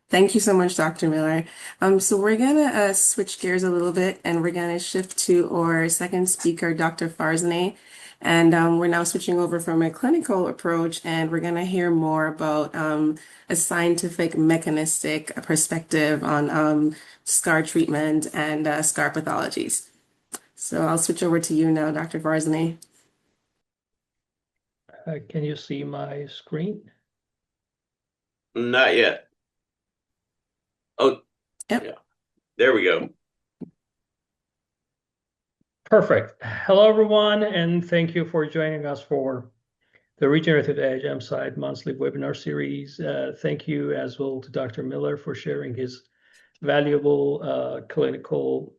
Thank you so much, Dr. Miller. So we're gonna switch gears a little bit, and we're gonna shift to our second speaker, Dr. Farzaneh. And we're now switching over from a clinical approach, and we're gonna hear more about a scientific, mechanistic perspective on scar treatment and scar pathologies. So I'll switch over to you now, Dr. Farzaneh. Can you see my screen? Not yet. Oh, Yep. yeah. There we go. Perfect. Hello, everyone, and thank you for joining us for the Regenerative Age MSide monthly webinar series. Thank you as well to Dr. Miller for sharing his valuable clinical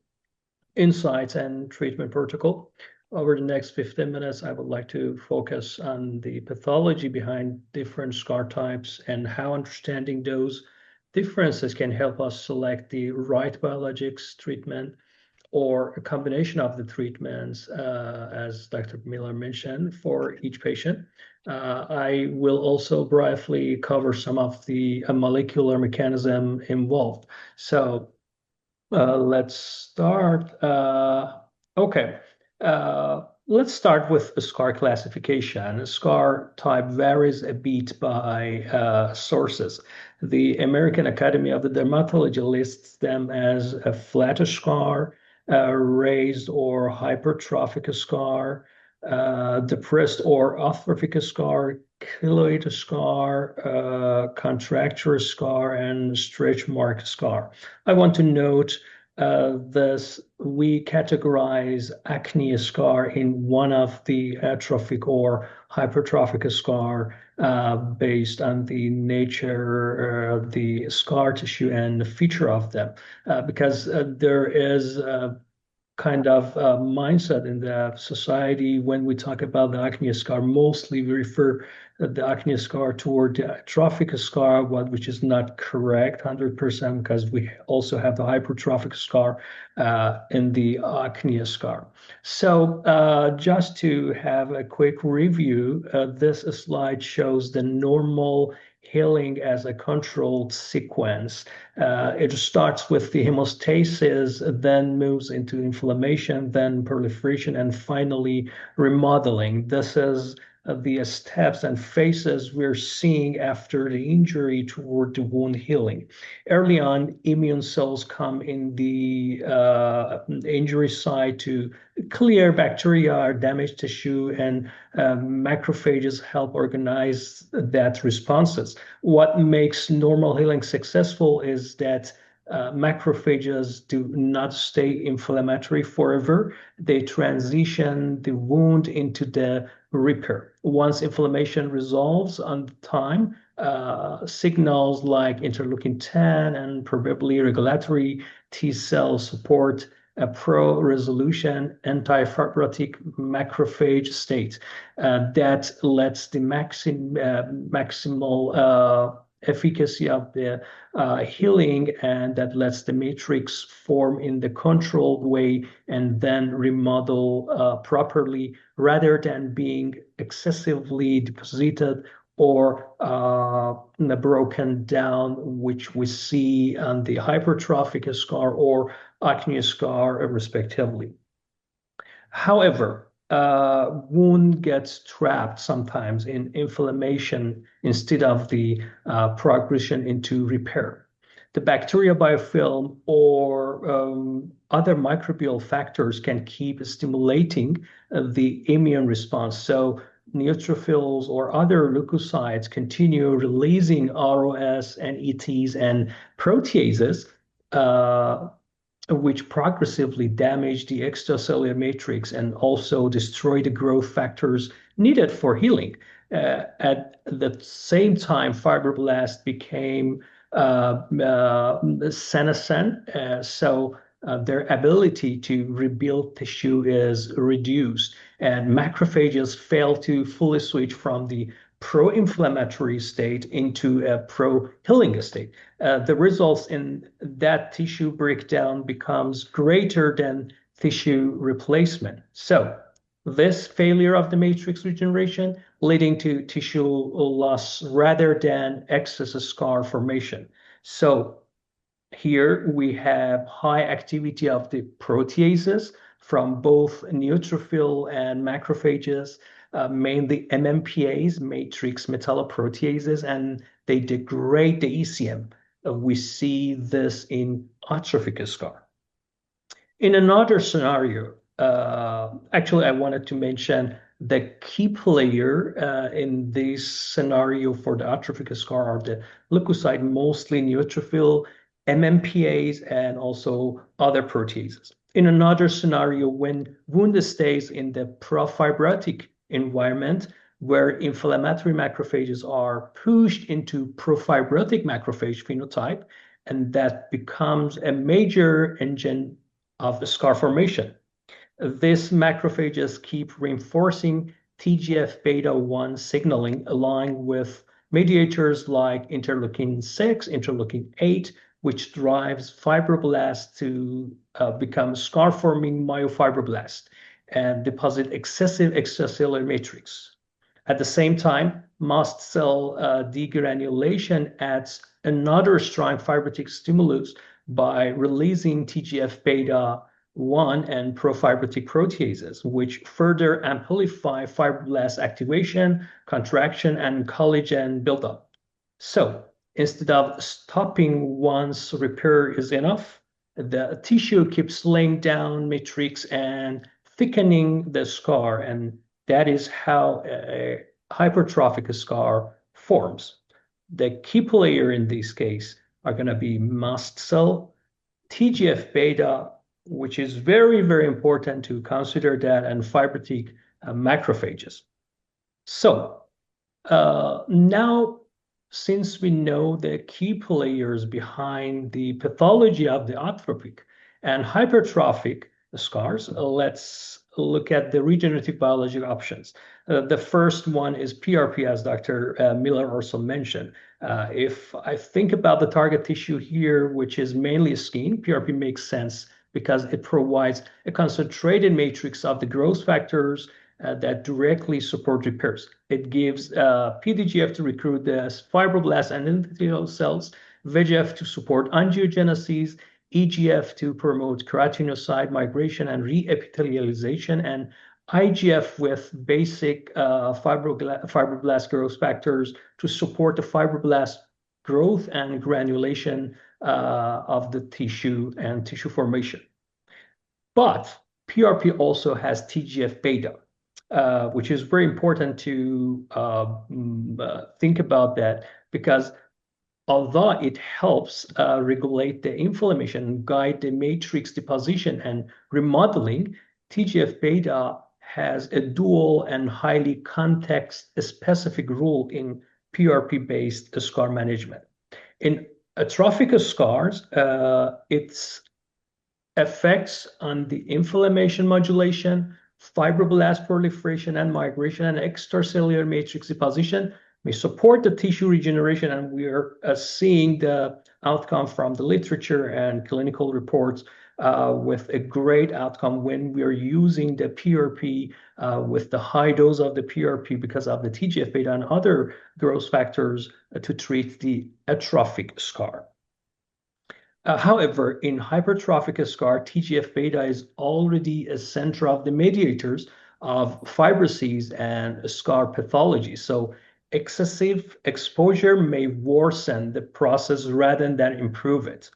insights and treatment protocol. Over the next 15 minutes, I would like to focus on the pathology behind different scar types and how understanding those differences can help us select the right biologics treatment or a combination of the treatments, as Dr. Miller mentioned, for each patient. I will also briefly cover some of the molecular mechanism involved. So let's start. Okay. Let's start with the scar classification. Scar type varies a bit by sources. The American Academy of the Dermatology lists them as a flattish scar, raised or hypertrophic scar, depressed or atrophic scar, keloid scar, contracture scar, and stretch mark scar. I want to note this, we categorize acne scar in one of the atrophic or hypertrophic scar based on the nature of the scar tissue and the feature of them, because there is kind of mindset in the society when we talk about the acne scar. Mostly we refer the acne scar toward the atrophic scar, which is not correct 100% because we also have the hypertrophic scar in the acne scar. So just to have a quick review, this slide shows the normal healing as a controlled sequence. It starts with the hemostasis, then moves into inflammation, then proliferation, and finally remodeling. This is the steps and phases we're seeing after the injury toward the wound healing. Early on, immune cells come in the injury site to clear bacteria or damaged tissue, and macrophages help organize that responses. What makes normal healing successful is that macrophages do not stay inflammatory forever. They transition the wound into the repair. Once inflammation resolves on time, signals like interleukin-10 and probably regulatory T cell support a pro-resolution anti-fibrotic macrophage state that lets the maximal efficacy of the healing, and that lets the matrix form in the controlled way and then remodel properly rather than being excessively deposited or broken down, which we see on the hypertrophic scar or acne scar, respectively. However, wound gets trapped sometimes in inflammation instead of the progression into repair. The bacteria biofilm or other microbial factors can keep stimulating the immune response. So neutrophils or other leukocytes continue releasing ROS and ETs and proteases, which progressively damage the extracellular matrix and also destroy the growth factors needed for healing. At the same time, fibroblasts became senescent, so their ability to rebuild tissue is reduced, and macrophages fail to fully switch from the pro-inflammatory state into a pro-healing state. The results in that tissue breakdown becomes greater than tissue replacement. So this failure of the matrix regeneration leading to tissue loss rather than excess scar formation. So here we have high activity of the proteases from both neutrophil and macrophages, mainly MMPAs, matrix metalloproteases, and they degrade the ECM. We see this in atrophic scar. In another scenario, actually, I wanted to mention the key player in this scenario for the atrophic scar are the leukocyte, mostly neutrophil, MMPAs, and also other proteases. In another scenario, when wound stays in the profibrotic environment, where inflammatory macrophages are pushed into profibrotic macrophage phenotype, and that becomes a major engine of the scar formation. These macrophages keep reinforcing TGF beta 1 signaling along with mediators like interleukin 6, interleukin 8, which drives fibroblasts to become scar forming myofibroblasts and deposit excessive extracellular matrix. At the same time, mast cell degranulation adds another strong fibrotic stimulus by releasing TGF beta 1 and profibrotic proteases, which further amplify fibroblast activation, contraction, and collagen buildup. So instead of stopping once repair is enough, the tissue keeps laying down matrix and thickening the scar, and that is how a hypertrophic scar forms. The key player in this case are going to be mast cell, TGF beta, which is very, very important to consider that, and fibrotic macrophages. So now, since we know the key players behind the pathology of the atrophic and hypertrophic scars, let's look at the regenerative biologic options. The first one is PRP, as Dr. Miller also mentioned. If I think about the target tissue here, which is mainly skin, PRP makes sense because it provides a concentrated matrix of the growth factors that directly support repairs. It gives PDGF to recruit the fibroblasts and endothelial cells, VEGF to support angiogenesis, EGF to promote keratinocyte migration and re-epithelialization, and IGF with basic fibroblast growth factors to support the fibroblast growth and granulation of the tissue and tissue formation. But PRP also has TGF beta, which is very important to think about that, because although it helps regulate the inflammation, guide the matrix deposition and remodeling, TGF beta has a dual and highly context-specific role in PRP-based scar management. In atrophic scars, its effects on the inflammation modulation, fibroblast proliferation and migration, and extracellular matrix deposition may support the tissue regeneration, and we are seeing the outcome from the literature and clinical reports with a great outcome when we are using the PRP with the high dose of the PRP because of the TGF beta and other growth factors to treat the atrophic scar. However, in hypertrophic scar, TGF beta is already a center of the mediators of fibrosis and scar pathology. So excessive exposure may worsen the process rather than improve it.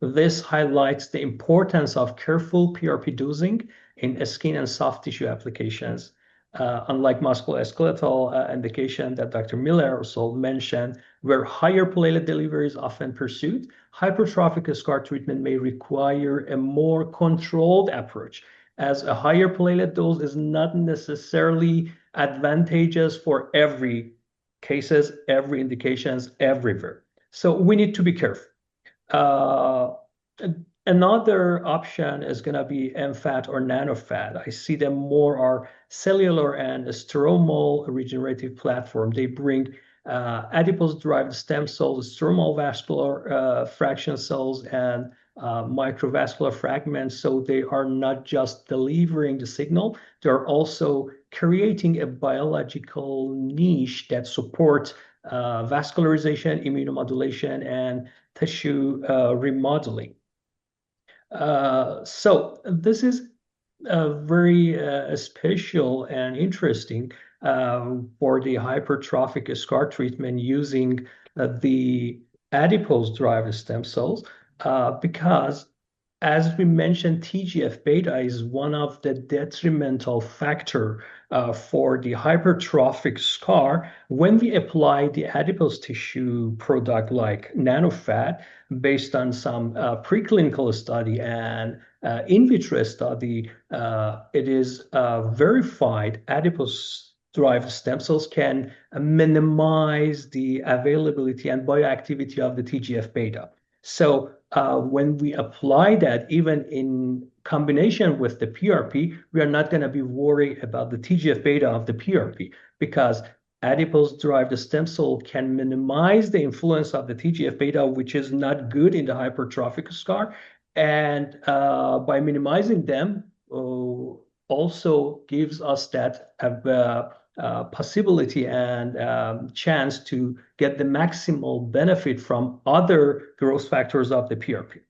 This highlights the importance of careful PRP dosing in skin and soft tissue applications. Unlike musculoskeletal indication that Dr. Miller also mentioned, where higher platelet delivery is often pursued, hypertrophic scar treatment may require a more controlled approach, as a higher platelet dose is not necessarily advantageous for every cases, every indications, everywhere. So we need to be careful. Another option is going to be MFAT or nanofat. I see them more are cellular and stromal regenerative platform. They bring adipose-derived stem cells, stromal vascular fraction cells, and microvascular fragments. So they are not just delivering the signal, they're also creating a biological niche that supports vascularization, immunomodulation, and tissue remodeling. So this is very special and interesting for the hypertrophic scar treatment using the adipose-derived stem cells because, as we mentioned, TGF-beta is one of the detrimental factor for the hypertrophic scar when we apply the adipose tissue product like nanofat based on some preclinical study and in vitro study. It is verified adipose-derived stem cells can minimize the availability and bioactivity of the TGF-beta. So when we apply that, even in combination with the PRP, we are not going to be worried about the TGF-beta of the PRP because adipose-derived stem cell can minimize the influence of the TGF-beta, which is not good in the hypertrophic scar. And by minimizing them, also gives us that possibility and chance to get the maximal benefit from other growth factors of the PRP.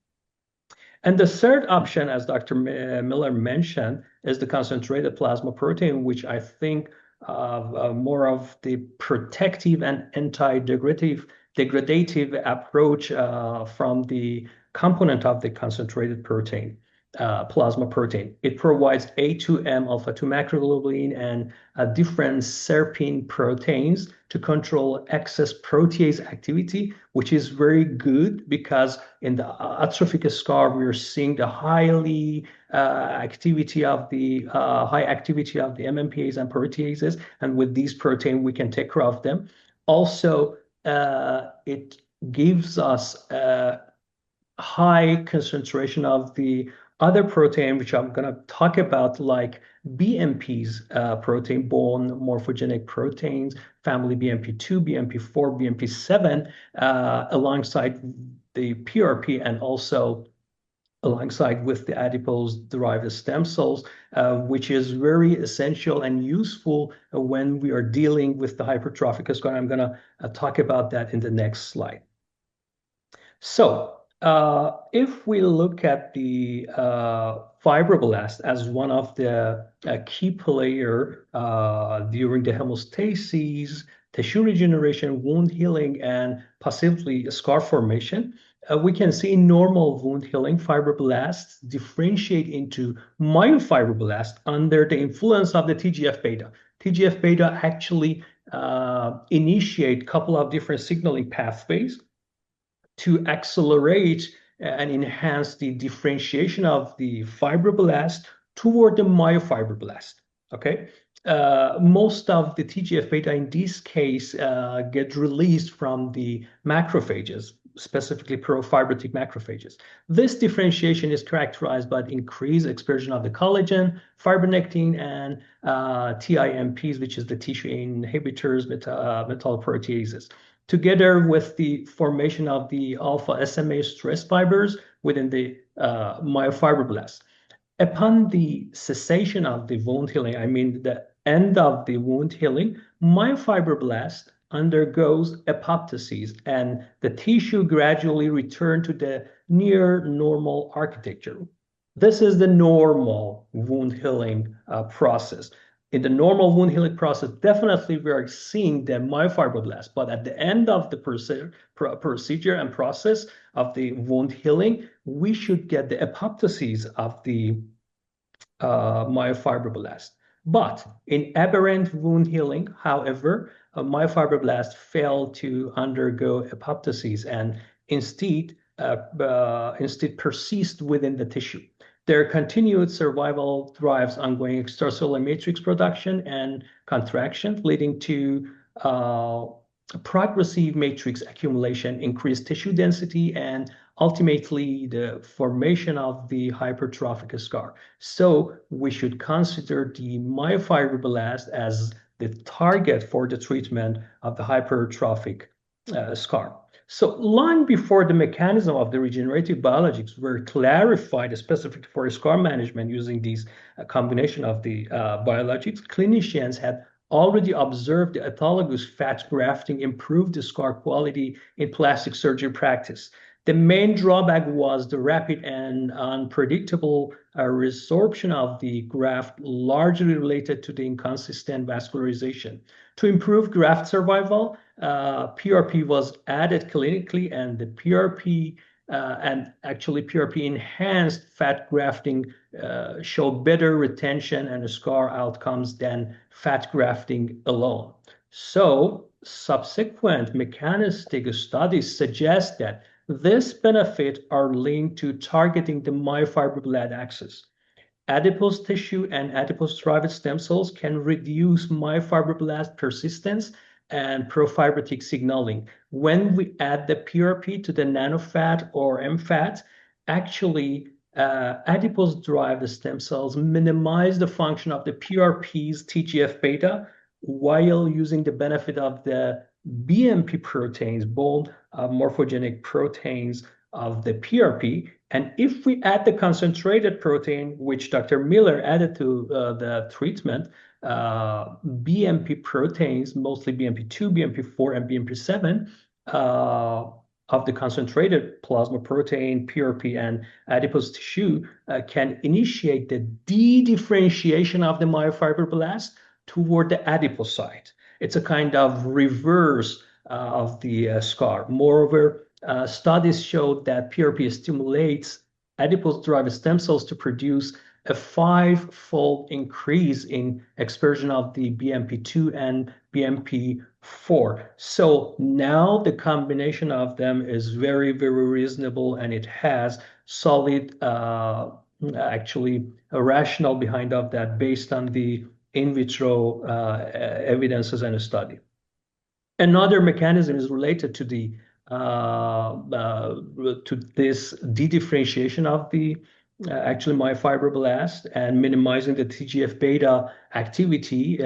And the third option, as Dr. Miller mentioned, is the concentrated plasma protein, which I think more of the protective and anti-degradative approach from the component of the concentrated protein, plasma protein. It provides A2M, alpha-2 macroglobulin, and different serpin proteins to control excess protease activity, which is very good because in the atrophic scar, we're seeing the high activity of the MMPs and proteases, and with these protein, we can take care of them. Also, it gives us high concentration of the other protein, which I'm going to talk about, like BMPs, protein, bone morphogenic proteins, family BMP2, BMP4, BMP7, alongside the PRP and also alongside with the adipose-derived stem cells, which is very essential and useful when we are dealing with the hypertrophic scar. I'm going to talk about that in the next slide. So, if we look at the fibroblast as one of the key player during the hemostasis, tissue regeneration, wound healing, and possibly scar formation, we can see in normal wound healing, fibroblasts differentiate into myofibroblasts under the influence of the TGF-beta. TGF-beta actually initiate a couple of different signaling pathways to accelerate and enhance the differentiation of the fibroblast toward the myofibroblast. Okay, most of the TGF-beta in this case get released from the macrophages, specifically profibrotic macrophages. This differentiation is characterized by the increased expression of the collagen, fibronectin, and TIMPs, which is the tissue inhibitors, metalloproteases, together with the formation of the alpha SMA stress fibers within the myofibroblast. Upon the cessation of the wound healing, I mean the end of the wound healing, myofibroblast undergoes apoptosis and the tissue gradually return to the near normal architecture. This is the normal wound healing process. In the normal wound healing process, definitely we are seeing the myofibroblast, but at the end of the procedure and process of the wound healing, we should get the apoptosis of the myofibroblast. But in aberrant wound healing, however, myofibroblast fail to undergo apoptosis and instead persist within the tissue. Their continued survival drives ongoing extracellular matrix production and contraction, leading to progressive matrix accumulation, increased tissue density, and ultimately the formation of the hypertrophic scar. So we should consider the myofibroblast as the target for the treatment of the hypertrophic scar. So long before the mechanism of the regenerative biologics were clarified specifically for scar management using these combination of the biologics, clinicians had already observed the autologous fat grafting improved the scar quality in plastic surgery practice. The main drawback was the rapid and unpredictable resorption of the graft, largely related to the inconsistent vascularization. To improve graft survival, PRP was added clinically, and the PRP and actually PRP enhanced fat grafting showed better retention and scar outcomes than fat grafting alone. So, subsequent mechanistic studies suggest that this benefit are linked to targeting the myofibroblast axis. Adipose tissue and adipose-derived stem cells can reduce myofibroblast persistence and profibrotic signaling. When we add the PRP to the nanofat or MFAT, actually adipose-derived stem cells minimize the function of the PRP's TGF-beta while using the benefit of the BMP proteins, bone morphogenic proteins of the PRP. And if we add the concentrated protein, which Dr. Miller added to the treatment, BMP proteins, mostly BMP2, BMP4, and BMP7 of the concentrated plasma protein, PRP, and adipose tissue can initiate the de-differentiation of the myofibroblast toward the adipocyte. It's a kind of reverse of the scar. Moreover, studies showed that PRP stimulates adipose-derived stem cells to produce a 5-fold increase in expression of the BMP2 and BMP4. So now the combination of them is very, very reasonable, and it has solid, actually, a rationale behind of that based on the in vitro evidences and study. Another mechanism is related to the to this de-differentiation of the actually myofibroblast and minimizing the TGF-beta activity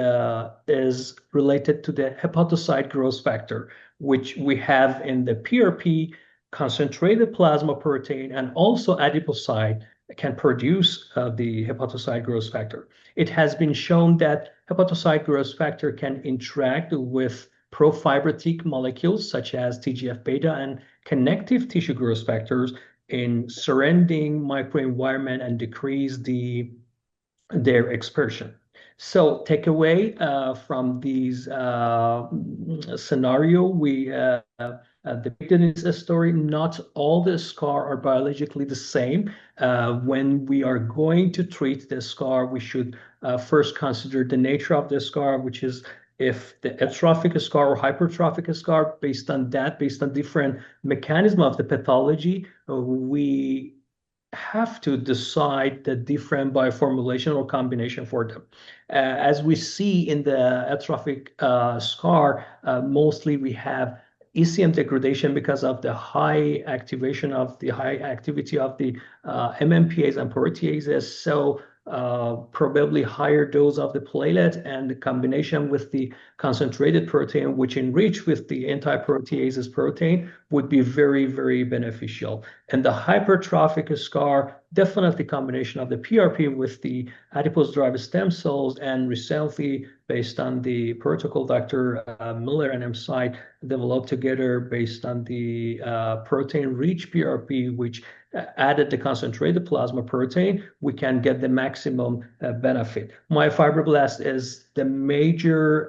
is related to the hepatocyte growth factor, which we have in the PRP, concentrated plasma protein, and also adipocyte can produce the hepatocyte growth factor. It has been shown that hepatocyte growth factor can interact with profibrotic molecules such as TGF-beta and connective tissue growth factors in surrounding microenvironment and decrease their expression. So takeaway from these scenario, we depicted in this story, not all the scar are biologically the same. When we are going to treat the scar, we should first consider the nature of the scar, which is if the atrophic scar or hypertrophic scar, based on different mechanism of the pathology, we have to decide the different bioformulation or combination for them. As we see in the atrophic scar, mostly we have ECM degradation because of the high activity of the MMPAs and proteases. So probably higher dose of the platelet and the combination with the concentrated protein, which enriched with the anti-proteases protein, would be very, very beneficial. And the hypertrophic scar, definitely combination of the PRP with the adipose-derived stem cells, and recently, based on the protocol Dr. Miller and MSite developed together based on the protein-rich PRP, which added the concentrated plasma protein, we can get the maximum benefit. Myofibroblast is the major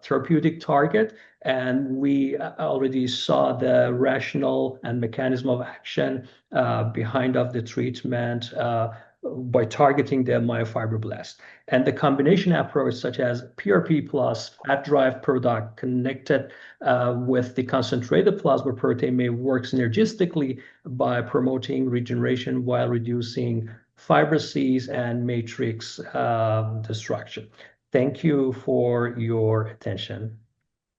therapeutic target, and we already saw the rationale and mechanism of action behind of the treatment by targeting the myofibroblast. And the combination approach, such as PRP plus fat drive product connected with the concentrated plasma protein, may work synergistically by promoting regeneration while reducing fibrosis and matrix destruction. Thank you for your attention.